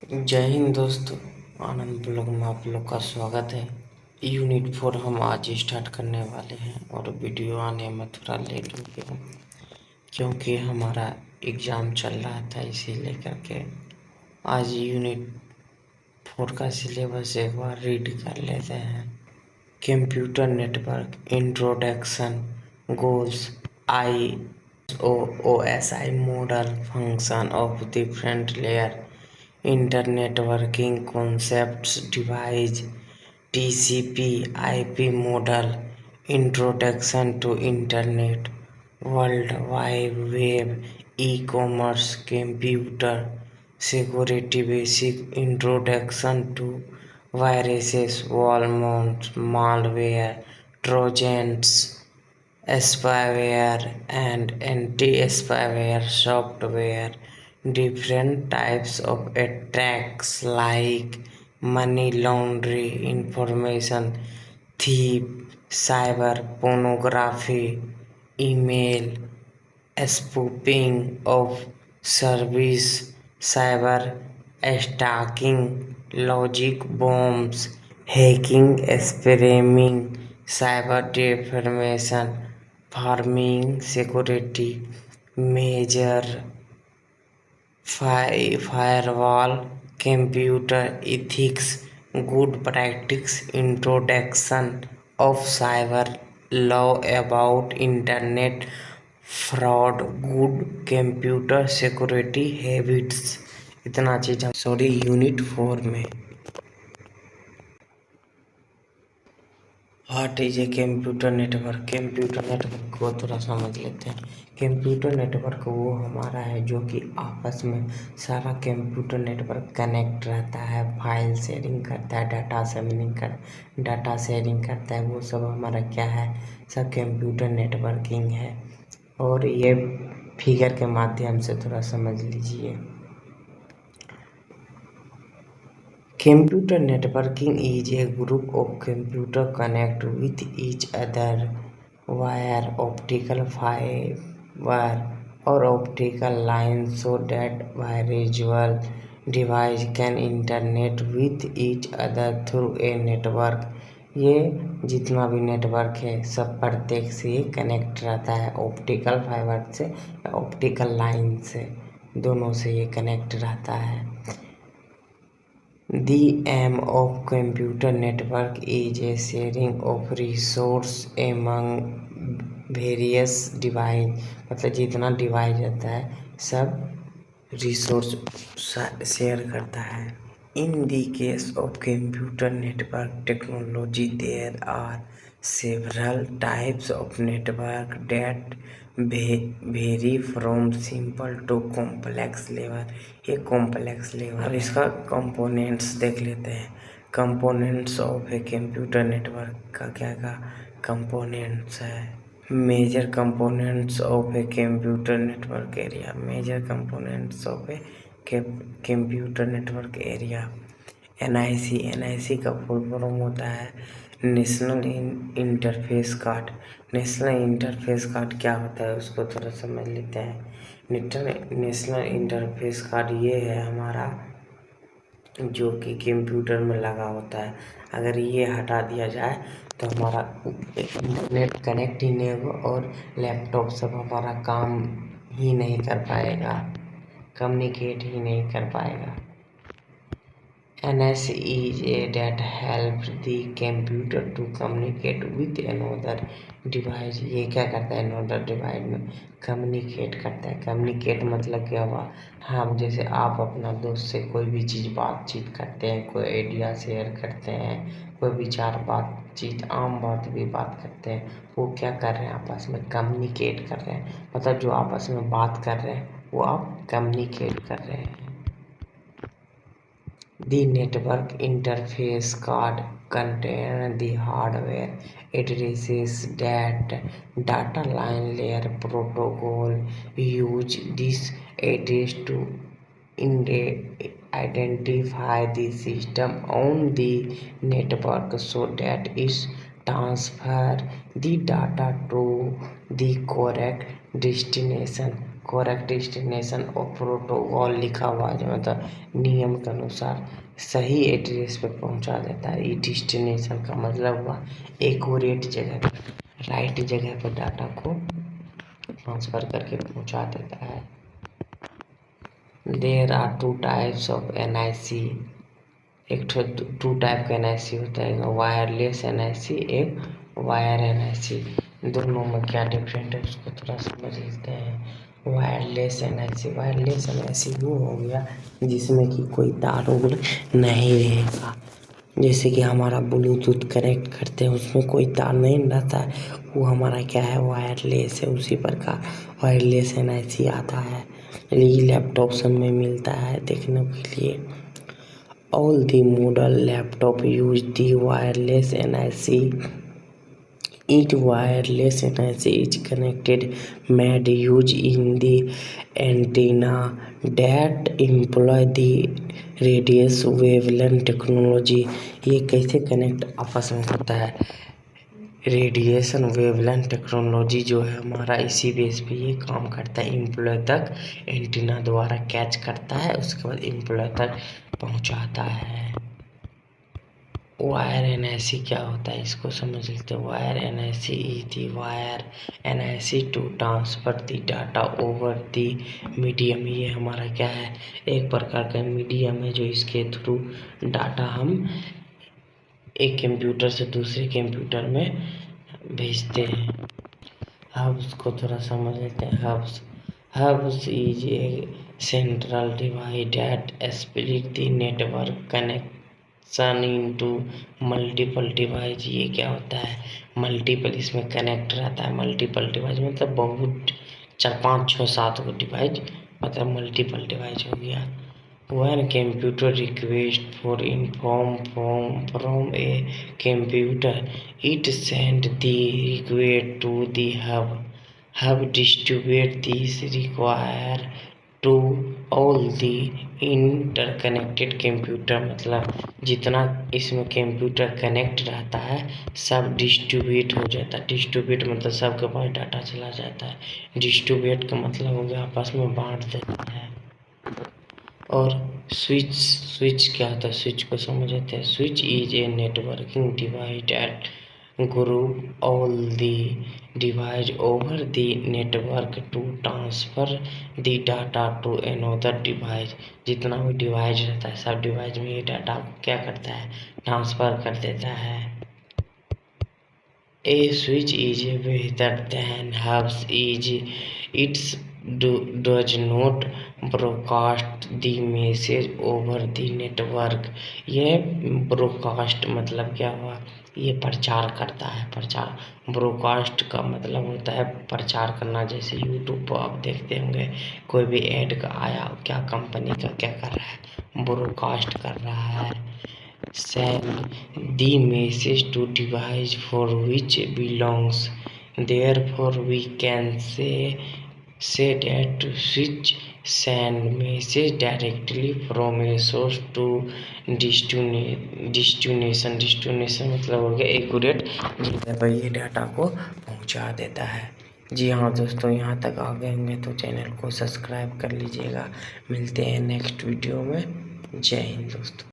जय हिंद दोस्तों। आनंद ब्लॉग में आप लोग का स्वागत है। यूनिट 4 हम आज स्टार्ट करने वाले हैं और वीडियो आने में थोड़ा लेट हो गया क्योंकि हमारा एग्ज़ाम चल रहा था, इसी लेकर के आज यूनिट 4 का सिलेबस एक बार रीड कर लेते हैं। Computer network introduction, goals, I OSI model, function of different layer, internetworking concepts, device, TCP/IP model, introduction to internet, World Wide Web, e-commerce, computer security, basic introduction to viruses, worms, malware, trojans, spyware and anti-spyware software, different types of attacks like money laundering, information thief, cyber pornography, email spoofing of service, cyber stalking, logic bombs, hacking, spamming, cyber defamation, farming, security measure, firewall, computer ethics, good practice, introduction of cyber law about internet fraud, good computer security habits, इतना चीज़ sorry unit 4 में। What is a computer network? Computer network को थोड़ा समझ लेते हैं। Computer network वो हमारा है जो कि आपस में सारा कंप्यूटर नेटवर्क कनेक्ट रहता है, फाइल शेयरिंग करता है, डाटा शेयरिंग करता है। वो सब हमारा क्या है? सब कंप्यूटर नेटवर्किंग है। और ये फिगर के माध्यम से थोड़ा समझ लीजिए। Computer networking is a group of computer connect with each other wire, optical fibre और optical line so that wireless device can internet with each other through a network. ये जितना भी नेटवर्क है सब प्रत्येक से ही कनेक्ट रहता है, ऑप्टिकल फाइबर से या ऑप्टिकल लाइन से, दोनों से ये कनेक्ट रहता है। The aim of computer network is a sharing of resource among various device, मतलब जितना डिवाइस रहता है सब रिसोर्स शेयर करता है। In the case of computer network technology, there are several types of network that vary from simple to complex level। ये complex level। अब इसका components देख लेते हैं। Components of a computer network का क्या components है? Major components of a computer network area, major components of a computer network area. NIC का फुल फॉर्म होता है national interface card. National interface card क्या होता है उसको थोड़ा समझ लेते हैं। नेशनल इंटरफेस कार्ड ये है हमारा जो कि कंप्यूटर में लगा होता है। अगर ये हटा दिया जाए तो हमारा इंटरनेट कनेक्ट ही नहीं होगा और लैपटॉप सब हमारा काम ही नहीं कर पाएगा, कम्युनिकेट ही नहीं कर पाएगा। NS is a that helps the computer to communicate with another device। ये क्या करता है? another device में कम्युनिकेट करता है। कम्युनिकेट मतलब क्या हुआ? हाँ, जैसे आप अपना दोस्त से कोई भी चीज़ बातचीत करते हैं, कोई आइडिया शेयर करते हैं, कोई विचार बातचीत आम बात भी बात करते हैं, वो क्या कर रहे हैं? आपस में कम्युनिकेट कर रहे हैं। मतलब जो आपस में बात कर रहे हैं वो आप कम्युनिकेट कर रहे हैं। The network interface card contains the hardware addresses that data line layer protocol use this address to identify the system on the network so that it transfer the data to the correct destination। Correct destination और protocol लिखा हुआ है, मतलब नियम के अनुसार सही address पे पहुंचा देता है। डेस्टिनेशन का मतलब हुआ एक्यूरेट जगह पर, राइट जगह पर डाटा को ट्रांसफ़र करके पहुंचा देता है। There are two types of NIC। एक टू टाइप का NIC होता है, वायरलेस NIC, एक वायर NIC। दोनों में क्या डिफरेंट है उसको थोड़ा समझ लेते हैं। वायरलेस NIC वो हो गया जिसमें कि कोई तार उगल नहीं रहेगा। जैसे कि हमारा ब्लूटूथ कनेक्ट करते हैं उसमें कोई तार नहीं रहता है, वो हमारा क्या है, वायरलेस है। उसी प्रकार वायरलेस NIC आता है, ये लैपटॉप सब में मिलता है देखने के लिए। All the model laptop use the wireless NIC. Each wireless NIC is connected made use in the antenna that employ the radius wavelength technology. ये कैसे कनेक्ट आपस में होता है, रेडिएशन वेवलेंथ टेक्नोलॉजी जो है हमारा इसी बेस पे ये काम करता है। एम्प्लॉय तक एंटीना द्वारा कैच करता है, उसके बाद एम्प्लॉय तक पहुंचाता है। वायर NIC क्या होता है इसको समझ लेते हैं। Wire NIC is the wire NIC to transfer the data over the medium. ये हमारा क्या है, एक प्रकार का मीडियम है जो इसके थ्रू डाटा हम एक कंप्यूटर से दूसरे कंप्यूटर में भेजते हैं। हब्स को थोड़ा समझ लेते हैं। Hubs is a central device that split the network connection into multiple device. ये क्या होता है, मल्टीपल, इसमें कनेक्ट रहता है। मल्टीपल डिवाइस मतलब बहुत 4 5 6 7 गो डिवाइस, मतलब मल्टीपल डिवाइस हो गया। When computer request for inform from a computer, it send the request to the hub. Hub distribute this require to all the interconnected computer। मतलब जितना इसमें कंप्यूटर कनेक्ट रहता है सब डिस्ट्रीब्यूट हो जाता है। डिस्ट्रीब्यूट मतलब सबके पास डाटा चला जाता है। डिस्ट्रीब्यूट का मतलब हो गया आपस में बांट देता है। और स्विच क्या होता है, स्विच को समझ लेते हैं। Switch is a networking device that group all the device over the network to transfer the data to another device. जितना भी डिवाइस रहता है सब डिवाइस में ये डाटा क्या करता है, ट्रांसफर कर देता है। A switch is better than hubs is it does not broadcast the message over the network। ये ब्रोडकास्ट मतलब क्या हुआ, ये प्रचार करता है। प्रचार, ब्रोडकास्ट का मतलब होता है प्रचार करना। जैसे यूट्यूब पर आप देखते होंगे कोई भी ऐड का आया, क्या कंपनी का क्या कर रहा है, ब्रोडकास्ट कर रहा है। Send the message to device for which belongs। Therefore we can say that switch send message directly from a source to destination। destination मतलब हो गया एक्यूरेट जगह पर ये डाटा को पहुंचा देता है। जी हाँ दोस्तों, यहाँ तक आ गए होंगे तो चैनल को सब्सक्राइब कर लीजिएगा। मिलते हैं नेक्स्ट वीडियो में। जय हिंद दोस्तों।